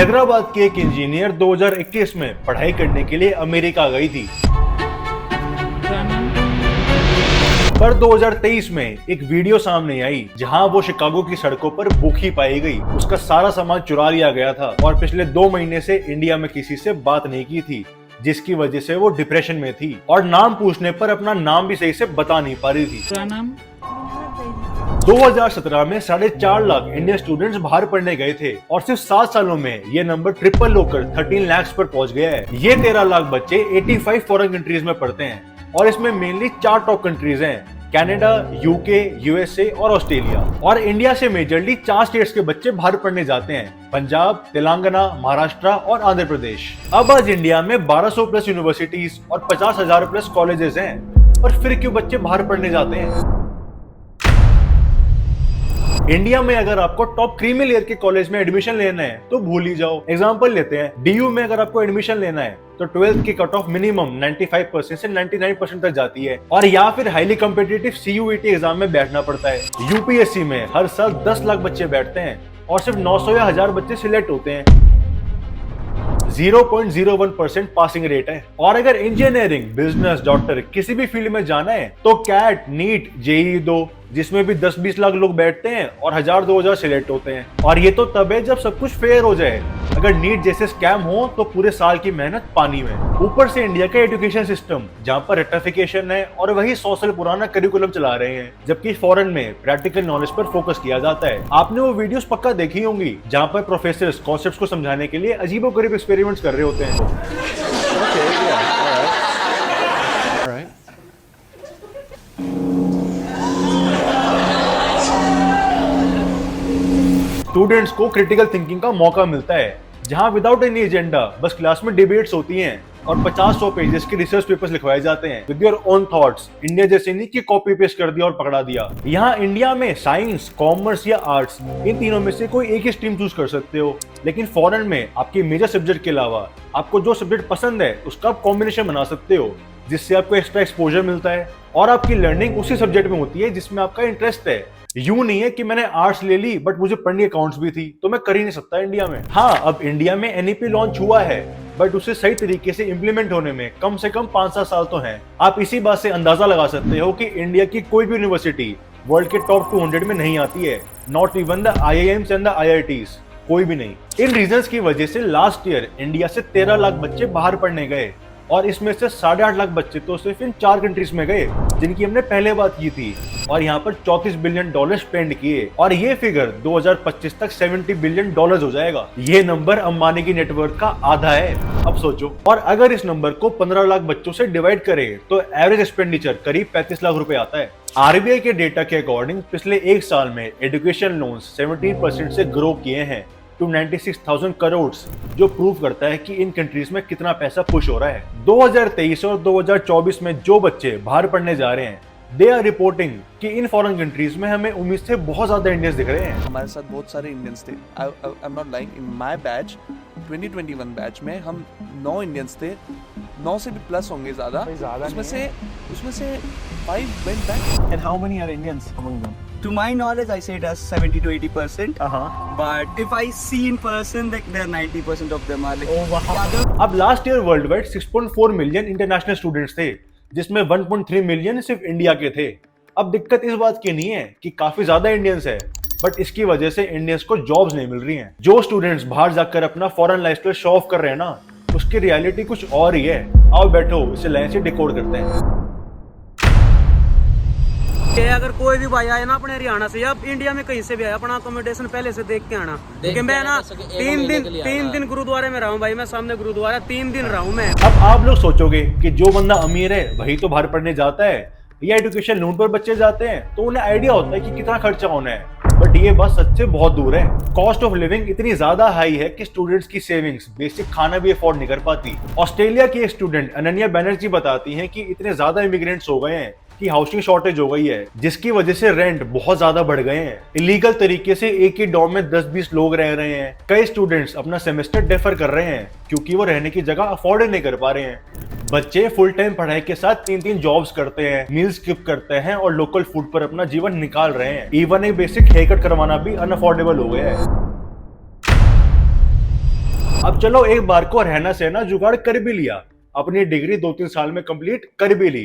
हैदराबाद की एक इंजीनियर 2021 में पढ़ाई करने के लिए अमेरिका गई थी, पर 2023 में एक वीडियो सामने आई जहां वो शिकागो की सड़कों पर भूखी पाई गई। उसका सारा सामान चुरा लिया गया था और पिछले 2 महीने से इंडिया में किसी से बात नहीं की थी, जिसकी वजह से वो डिप्रेशन में थी और नाम पूछने पर अपना नाम भी सही से बता नहीं पा रही थी। क्या नाम? 2017 में 4.5 लाख इंडियन स्टूडेंट्स बाहर पढ़ने गए थे और सिर्फ 7 सालों में ये नंबर ट्रिपल होकर 13 लाख पर पहुंच गया है। ये 13 लाख बच्चे 85 फॉरेन कंट्रीज में पढ़ते हैं और इसमें मेनली 4 टॉप कंट्रीज हैं, कनाडा, यूके, यूएसए और ऑस्ट्रेलिया। और इंडिया से मेजरली 4 स्टेट्स के बच्चे बाहर पढ़ने जाते हैं, पंजाब, तेलंगाना, महाराष्ट्र और आंध्र प्रदेश। अब आज इंडिया में 1200 प्लस यूनिवर्सिटीज और 50,000 प्लस कॉलेजेस हैं, और फिर क्यों बच्चे बाहर पढ़ने जाते हैं? इंडिया में अगर आपको टॉप क्रीमी लेयर के कॉलेज में एडमिशन लेना है तो भूल ही जाओ। एग्जांपल लेते हैं, डीयू में अगर आपको एडमिशन लेना है तो 12th की कट ऑफ मिनिमम 95% से 99% तक जाती है, और या फिर हाईली कॉम्पिटिटिव CUET एग्जाम में बैठना पड़ता है। यूपीएससी में हर साल 10 लाख बच्चे बैठते हैं और सिर्फ 900 या 1000 बच्चे सिलेक्ट होते हैं। 0.01% पासिंग रेट है। और अगर इंजीनियरिंग, बिजनेस, डॉक्टर किसी भी फील्ड में जाना है तो कैट, नीट, जेईई दो, जिसमें भी 10-20 लाख लोग बैठते हैं और 1000-2000 सिलेक्ट होते हैं। और ये तो तब है जब सब कुछ फेयर हो जाए। अगर नीट जैसे स्कैम हो तो पूरे साल की मेहनत पानी में। ऊपर से इंडिया का एजुकेशन सिस्टम जहाँ पर रेटिफिकेशन है और वही 100 साल पुराना करिकुलम चला रहे हैं, जबकि फॉरेन में प्रैक्टिकल नॉलेज पर फोकस किया जाता है। आपने वो वीडियोस पक्का देखी होंगी जहाँ पर प्रोफेसर्स कॉन्सेप्ट्स को समझाने के लिए अजीबोगरीब एक्सपेरिमेंट्स कर रहे होते हैं। स्टूडेंट्स को क्रिटिकल थिंकिंग का मौका मिलता है, जहां विदाउट एनी एजेंडा बस क्लास में डिबेट्स होती हैं और 50-100 पेजेस के रिसर्च पेपर्स लिखवाए जाते हैं with your own thoughts. India जैसे नहीं कि कॉपी पेस्ट कर दिया और पकड़ा दिया। यहाँ इंडिया में साइंस, कॉमर्स या आर्ट्स, इन तीनों में से कोई एक ही स्ट्रीम चूज कर सकते हो, लेकिन फॉरेन में आपके मेजर सब्जेक्ट के अलावा आपको जो सब्जेक्ट पसंद है उसका आप कॉम्बिनेशन बना सकते हो, जिससे आपको एक्स्ट्रा एक्सपोजर मिलता है और आपकी लर्निंग उसी सब्जेक्ट में होती है जिसमें आपका इंटरेस्ट है। यूं नहीं है कि मैंने आर्ट्स ले ली बट मुझे पढ़नी अकाउंट्स भी थी तो मैं कर ही नहीं सकता इंडिया में। हाँ, अब इंडिया में NEP लॉन्च हुआ है, बट उसे सही तरीके से इंप्लीमेंट होने में कम से कम 5-7 साल तो हैं। आप इसी बात से अंदाजा लगा सकते हो कि इंडिया की कोई भी यूनिवर्सिटी वर्ल्ड के टॉप 200 में नहीं आती है, not even the IIMs and the IITs, कोई भी नहीं। इन रीजंस की वजह से लास्ट ईयर इंडिया से 13 लाख बच्चे बाहर पढ़ने गए और इसमें से 8.5 लाख बच्चे तो सिर्फ इन 4 कंट्रीज में गए जिनकी हमने पहले बात की थी, और यहाँ पर $34 बिलियन स्पेंड किए, और ये फिगर 2025 तक $70 बिलियन हो जाएगा। ये नंबर अंबानी की नेटवर्क का आधा है, अब सोचो। और अगर इस नंबर को 15 लाख बच्चों से डिवाइड करें तो एवरेज एक्सपेंडिचर करीब 35 लाख रुपए आता है। RBI के डेटा के अकॉर्डिंग पिछले 1 साल में एजुकेशन लोन्स 17% से ग्रो किए हैं टू 96,000 करोड़, जो प्रूव करता है कि इन कंट्रीज में कितना पैसा पुश हो रहा है। 2023 और 2024 में जो बच्चे बाहर पढ़ने जा रहे हैं, दे आर रिपोर्टिंग कि इन फॉरेन कंट्रीज में हमें उम्मीद से बहुत ज्यादा इंडियंस दिख रहे हैं। हमारे साथ बहुत सारे इंडियंस थे। I am not like in my batch 2021 batch में हम 9 इंडियंस थे, 9 से भी प्लस होंगे ज्यादा। उसमें से 5 went back. And how many are Indians among them? To my knowledge, I say it as 70 to 80%. But if I see in person, like there are 90% of them are like. Oh wow! अब last year world wide 6.4 million international students थे, जिसमें 1.3 million सिर्फ India के थे। अब दिक्कत इस बात की नहीं है कि काफी ज्यादा इंडियंस है, बट इसकी वजह से इंडियंस को जॉब्स नहीं मिल रही हैं। जो स्टूडेंट्स बाहर जाकर अपना फॉरेन लाइफस्टाइल शो ऑफ कर रहे हैं ना, उसकी रियलिटी कुछ और ही है। आओ बैठो, इसे लाइन से डिकोड करते हैं। अगर कोई भी भाई आए ना अपने हरियाणा से या इंडिया में कहीं से भी आया, अपना अकोमोडेशन पहले से देख के आना, क्योंकि मैं ना 3 दिन गुरुद्वारे में रहा हूँ भाई। मैं सामने गुरुद्वारा 3 दिन रहा हूँ मैं। अब आप लोग सोचोगे कि जो बंदा अमीर है वही तो बाहर पढ़ने जाता है, या एजुकेशन लोन पर बच्चे जाते हैं तो उन्हें आइडिया होता है कि कितना खर्चा होना है, बट ये बात सच से बहुत दूर है। कॉस्ट ऑफ लिविंग इतनी ज्यादा हाई है कि स्टूडेंट्स की सेविंग्स बेसिक खाना भी अफोर्ड नहीं कर पाती। ऑस्ट्रेलिया की एक स्टूडेंट अनन्या बैनर्जी बताती हैं कि इतने ज्यादा इमिग्रेंट्स हो गए हैं कि हाउसिंग शॉर्टेज हो गई है, जिसकी वजह से रेंट बहुत ज्यादा बढ़ गए हैं। इलीगल तरीके से एक ही डॉर्म में 10-20 लोग रह रहे हैं। कई स्टूडेंट्स अपना सेमेस्टर डेफर कर रहे हैं क्योंकि वो रहने की जगह अफोर्ड नहीं कर पा रहे हैं। बच्चे फुल टाइम पढ़ाई के साथ 3-3 जॉब्स करते हैं, मील स्किप करते हैं और लोकल फूड पर अपना जीवन निकाल रहे हैं। इवन एक बेसिक हेयर कट करवाना भी अनअफोर्डेबल हो गया है। अब चलो एक बार को रहना सहना जुगाड़ कर भी लिया, अपनी डिग्री 2-3 साल में कंप्लीट कर भी ली,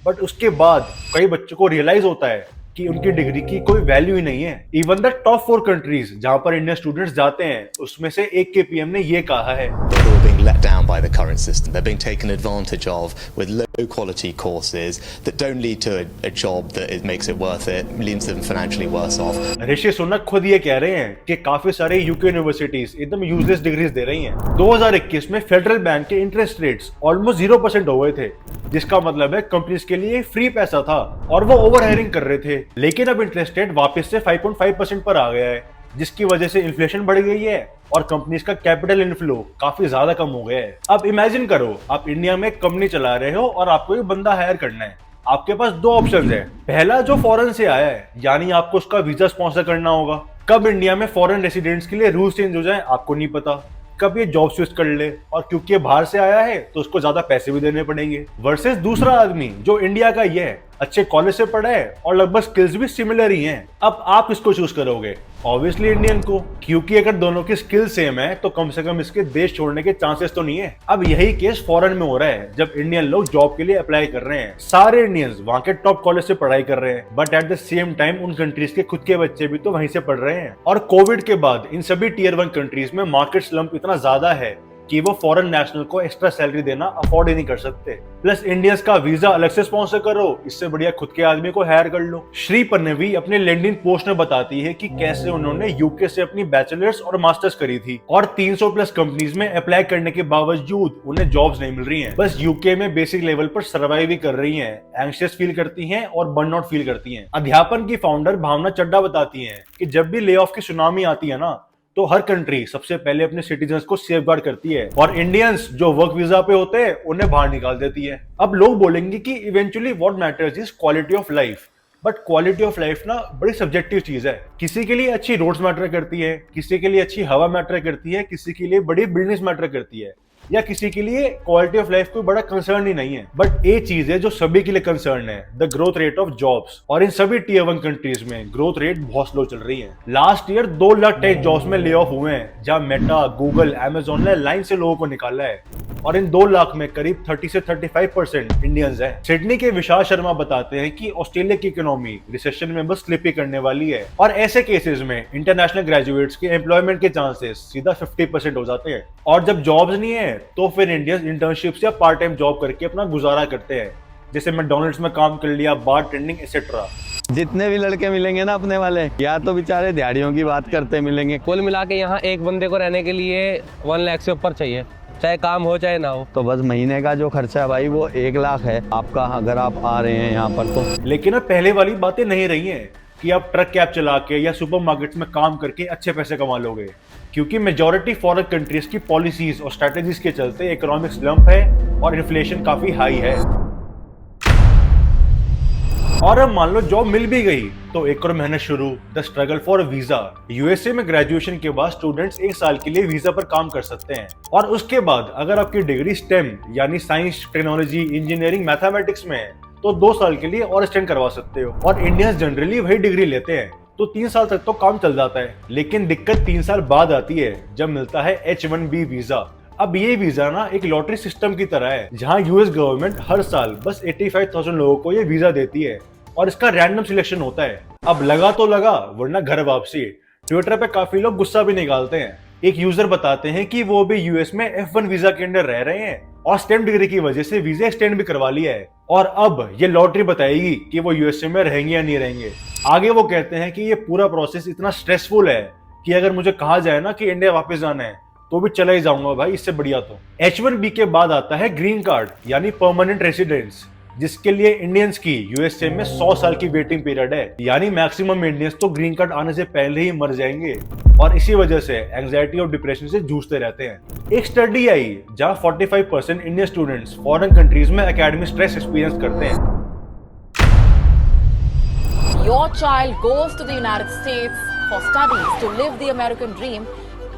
बट उसके बाद कई बच्चों को रियलाइज होता है कि उनकी डिग्री की कोई वैल्यू ही नहीं है। इवन द टॉप 4 कंट्रीज जहां पर इंडियन स्टूडेंट्स जाते हैं, उसमें से एक के पीएम ने ये कहा है, They're all being let down by the current system. They're being taken advantage of with low quality courses that don't lead to a job that makes it worth it, leaves them financially worse off. Rishi Sunak खुद ये कह रहे हैं कि काफी सारे UK universities एकदम useless degrees दे रही हैं। 2021 में फेडरल बैंक के इंटरेस्ट रेट्स ऑलमोस्ट 0% हो गए थे, जिसका मतलब है कंपनीज के लिए फ्री पैसा था और वो ओवर हायरिंग कर रहे थे। लेकिन अब इंटरेस्ट रेट वापस से 5.5% पर आ गया है, जिसकी वजह से इन्फ्लेशन बढ़ गई है और कंपनीज का कैपिटल इनफ्लो काफी ज्यादा कम हो गया है। अब इमेजिन करो, आप इंडिया में कंपनी चला रहे हो और आपको एक बंदा हायर करना है। आपके पास 2 ऑप्शंस है। पहला, जो फॉरेन से आया है, यानी आपको उसका वीजा स्पॉन्सर करना होगा। कब इंडिया में फॉरेन रेसिडेंट्स के लिए रूल्स चेंज हो जाए आपको नहीं पता, कब ये जॉब स्विच कर ले, और क्योंकि ये बाहर से आया है तो उसको ज्यादा पैसे भी देने पड़ेंगे। वर्सेस दूसरा आदमी जो इंडिया का ही है, अच्छे कॉलेज से पढ़ा है और लगभग स्किल्स भी सिमिलर ही हैं। अब आप किसको चूज करोगे? ऑब्वियसली इंडियन को, क्योंकि अगर दोनों की स्किल सेम है तो कम से कम इसके देश छोड़ने के चांसेस तो नहीं है। अब यही केस फॉरेन में हो रहा है, जब इंडियन लोग जॉब के लिए अप्लाई कर रहे हैं। सारे इंडियंस वहां के टॉप कॉलेज से पढ़ाई कर रहे हैं, but at the same time उन कंट्रीज के खुद के बच्चे भी तो वहीं से पढ़ रहे हैं। और कोविड के बाद इन सभी टियर 1 कंट्रीज में मार्केट स्लम्प इतना ज्यादा है कि वो फॉरेन नेशनल को एक्स्ट्रा सैलरी देना अफोर्ड ही नहीं कर सकते। प्लस इंडियंस का वीजा अलग से स्पॉन्सर करो, इससे बढ़िया खुद के आदमी को हायर कर लो। श्री पन्नवी अपने लिंक्डइन पोस्ट में बताती है कि कैसे उन्होंने यूके से अपनी बैचलर्स और मास्टर्स करी थी और 300 प्लस कंपनीज में अप्लाई करने के बावजूद उन्हें जॉब्स नहीं मिल रही हैं। बस यूके में बेसिक लेवल पर सर्वाइव ही कर रही हैं, एंग्शियस फील करती हैं और बर्नआउट फील करती हैं। अध्यापन की फाउंडर भावना चड्डा बताती हैं कि जब भी ले ऑफ की सुनामी आती है ना, तो हर कंट्री सबसे पहले अपने सिटीजन्स को सेफगार्ड करती है और इंडियंस जो वर्क वीजा पे होते हैं उन्हें बाहर निकाल देती है। अब लोग बोलेंगे कि eventually what matters is quality of life, but quality of life ना बड़ी सब्जेक्टिव चीज है। किसी के लिए अच्छी रोड्स मैटर करती है, किसी के लिए अच्छी हवा मैटर करती है, किसी के लिए बड़ी बिल्डिंग्स मैटर करती है, या किसी के लिए क्वालिटी ऑफ लाइफ कोई बड़ा कंसर्न ही नहीं है। बट एक चीज है जो सभी के लिए कंसर्न है, the growth rate of jobs. और इन सभी टियर 1 कंट्रीज में ग्रोथ रेट बहुत स्लो चल रही है। Last year 2 lakh tech jobs में ले ऑफ हुए हैं, जहां मेटा, गूगल, अमेजोन ने लाइन से लोगों को निकाला है और इन 2 लाख में करीब 30 से 35% इंडियंस हैं। सिडनी के विशाल शर्मा बताते हैं कि ऑस्ट्रेलिया की इकोनॉमी रिसेशन में बस स्लिप ही करने वाली है और ऐसे केसेस में इंटरनेशनल ग्रेजुएट्स के एम्प्लॉयमेंट के चांसेस सीधा 50% हो जाते हैं। और जब जॉब्स नहीं है तो फिर इंडियंस इंटर्नशिप्स या पार्ट टाइम जॉब करके अपना गुजारा करते हैं, जैसे मैकडॉनल्ड्स में काम कर लिया, बार टेंडिंग एक्सेट्रा। जितने भी लड़के मिलेंगे ना अपने वाले, या तो बेचारे दिहाड़ियों की बात करते मिलेंगे। कुल मिला के यहाँ एक बंदे को रहने के लिए 1 लाख से ऊपर चाहिए, चाहे काम हो चाहे ना हो। तो बस महीने का जो खर्चा है भाई वो 1 लाख है आपका, अगर आप आ रहे हैं यहाँ पर तो। लेकिन अब पहले वाली बातें नहीं रही हैं कि आप ट्रक कैब चला के या सुपरमार्केट्स में काम करके अच्छे पैसे कमा लोगे, क्योंकि मेजॉरिटी फॉरेन कंट्रीज की पॉलिसीज और स्ट्रेटेजीज के चलते इकोनॉमिक स्लम्प है और इन्फ्लेशन काफी हाई है। और अब मान लो जॉब मिल भी गई तो एक और मेहनत शुरू, the struggle for visa. USA में ग्रेजुएशन के बाद स्टूडेंट्स 1 साल के लिए वीजा पर काम कर सकते हैं और उसके बाद अगर आपकी डिग्री स्टेम यानी साइंस, टेक्नोलॉजी, इंजीनियरिंग, मैथमेटिक्स में है तो 2 साल के लिए और एक्सटेंड करवा सकते हो। और इंडियंस जनरली वही डिग्री लेते हैं तो 3 साल तक तो काम चल जाता है। लेकिन दिक्कत 3 साल बाद आती है जब मिलता है H1B वीजा। अब ये वीजा ना एक लॉटरी सिस्टम की तरह है, जहां यूएस गवर्नमेंट हर साल बस 85,000 लोगों को ये वीजा देती है और इसका रैंडम सिलेक्शन होता है। अब लगा तो लगा, वरना घर वापसी। ट्विटर पे काफी लोग गुस्सा भी निकालते हैं। एक यूजर बताते हैं कि वो भी यूएस में F1 वीजा के अंडर रह रहे हैं और स्टेम डिग्री की वजह से वीजा एक्सटेंड भी करवा लिया है और अब ये लॉटरी बताएगी कि वो यूएसए में रहेंगे या नहीं रहेंगे। आगे वो कहते हैं कि ये पूरा प्रोसेस इतना स्ट्रेसफुल है कि अगर मुझे कहा जाए ना कि इंडिया वापस जाना है तो भी चला ही जाऊंगा भाई, इससे बढ़िया तो। H1B के बाद आता है ग्रीन कार्ड यानी परमानेंट रेसिडेंस, जिसके लिए इंडियंस की यूएसए में 100 साल की वेटिंग पीरियड है, यानी मैक्सिमम इंडियंस तो ग्रीन कार्ड आने से पहले ही मर जाएंगे और इसी वजह से एंजाइटी और डिप्रेशन से जूझते रहते हैं। एक स्टडी आई जहां 45% इंडियन स्टूडेंट्स फॉरेन कंट्रीज में एकेडमिक स्ट्रेस एक्सपीरियंस करते हैं। Your child goes to the United States for studies to live the American dream,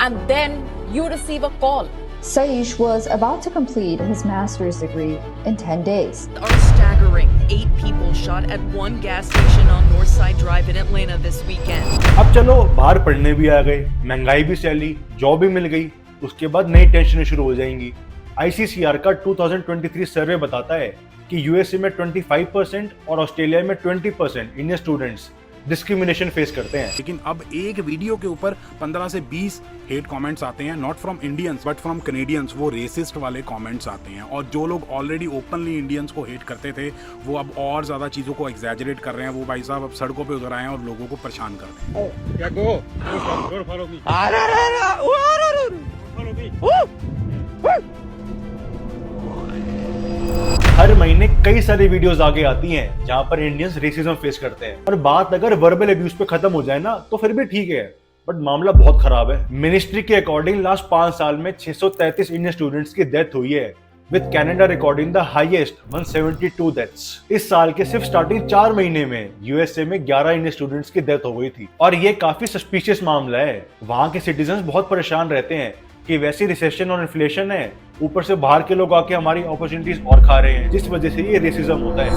and then you receive a call. Saish was about to complete his master's degree in 10 days. Are staggering. 8 people shot at one gas station on Northside Drive in Atlanta this weekend. अब चलो बाहर पढ़ने भी आ गए, महंगाई भी सहली, job भी मिल गई, उसके बाद नई टेंशनें शुरू हो जाएंगी। ICCR का 2023 सर्वे बताता है कि यूएसए में 25% और ऑस्ट्रेलिया में 20% इंडियन स्टूडेंट्स डिस्क्रिमिनेशन फेस करते हैं। लेकिन अब एक वीडियो के ऊपर 15 से 20 हेट कमेंट्स आते हैं, not from Indians but from Canadians. वो रेसिस्ट वाले कमेंट्स आते हैं, और जो लोग ऑलरेडी ओपनली इंडियंस को हेट करते थे वो अब और ज़्यादा चीज़ों को एग्जैजरेट कर रहे हैं। वो भाई साहब अब सड़कों पे उतर आए हैं और लोगों को परेशान कर रहे हैं। हर महीने कई सारी वीडियोस आगे आती हैं जहां पर इंडियंस रेसिज्म फेस करते हैं, और बात अगर वर्बल अब्यूज पे खत्म हो जाए ना तो फिर भी ठीक है, बट मामला बहुत खराब है। मिनिस्ट्री के अकॉर्डिंग लास्ट 5 साल में 633 इंडियन स्टूडेंट्स की डेथ हुई है, with Canada recording the highest 172 deaths. इस साल के सिर्फ स्टार्टिंग 4 महीने में यूएसए में 11 इंडियन स्टूडेंट्स की डेथ हो गई थी, और ये काफी सस्पिशियस मामला है। वहां के सिटीजन बहुत परेशान रहते हैं कि वैसी रिसेशन और इन्फ्लेशन है, ऊपर से बाहर के लोग आके हमारी अपॉर्चुनिटीज और खा रहे हैं, जिस वजह से ये रेसिज्म होता है।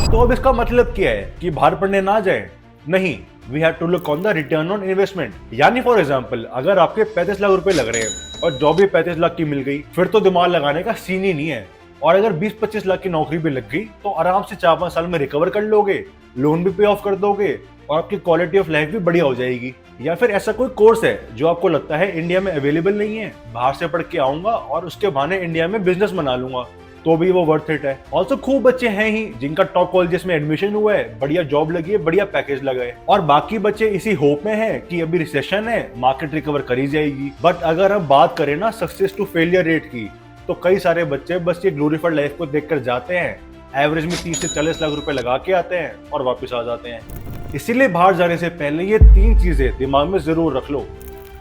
तो अब इसका मतलब क्या है कि बाहर पढ़ने ना जाए? नहीं, we have to look on the return on investment. यानी फॉर एग्जांपल, अगर आपके 35 लाख रुपए लग रहे हैं और जॉब भी 35 लाख की मिल गई, फिर तो दिमाग लगाने का सीन ही नहीं है। और अगर 20-25 लाख की नौकरी भी लग गई तो आराम से 4-5 साल में रिकवर कर लोगे, लोन भी पे ऑफ कर दोगे और आपकी क्वालिटी ऑफ लाइफ भी बढ़िया हो जाएगी। या फिर ऐसा कोई कोर्स है जो आपको लगता है इंडिया में अवेलेबल नहीं है, बाहर से पढ़ के आऊंगा और उसके बहाने इंडिया में बिजनेस बना लूंगा, तो भी वो वर्थ इट है। ऑल्सो खूब बच्चे हैं ही जिनका टॉप कॉलेजेस में एडमिशन हुआ है, बढ़िया जॉब लगी है, बढ़िया पैकेज लगा है, और बाकी बच्चे इसी होप में हैं कि अभी रिसेशन है, मार्केट रिकवर करी जाएगी। बट अगर हम बात करें ना सक्सेस टू फेलियर रेट की, तो कई सारे बच्चे बस ये ग्लोरीफाइड लाइफ को देखकर जाते हैं, एवरेज में 30 से 40 लाख रुपए लगा के आते हैं और वापस आ जाते हैं। इसीलिए बाहर जाने से पहले ये 3 चीजें दिमाग में जरूर रख लो।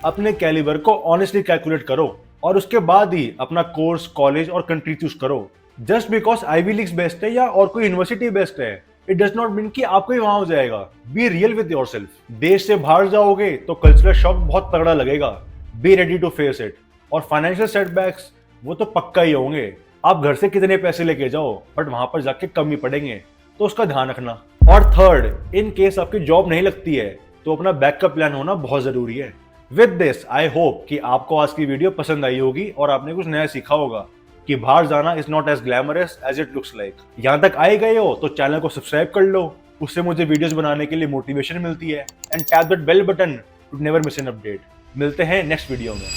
अपने कैलिबर को ऑनेस्टली कैलकुलेट करो और उसके बाद ही अपना कोर्स, कॉलेज और कंट्री चूज करो। Just because Ivy Leagues best है या और कोई यूनिवर्सिटी बेस्ट है, इट डज नॉट मीन कि आपको ही वहां हो जाएगा। Be real with yourself. देश से बाहर जाओगे तो कल्चरल शॉक बहुत तगड़ा लगेगा, be ready to face it. और फाइनेंशियल सेटबैक्स वो तो पक्का ही होंगे। आप घर से कितने पैसे लेके जाओ, बट वहां पर जाके कम ही पड़ेंगे, तो उसका ध्यान रखना। और थर्ड, इन केस आपकी जॉब नहीं लगती है तो अपना बैकअप प्लान होना बहुत जरूरी है। विद दिस आई होप कि आपको आज की वीडियो पसंद आई होगी और आपने कुछ नया सीखा होगा कि बाहर जाना is not as glamorous as it looks like. यहाँ तक आए गए हो तो चैनल को सब्सक्राइब कर लो, उससे मुझे वीडियोस बनाने के लिए मोटिवेशन मिलती है। And tap that bell button to never miss an update. मिलते हैं नेक्स्ट वीडियो में।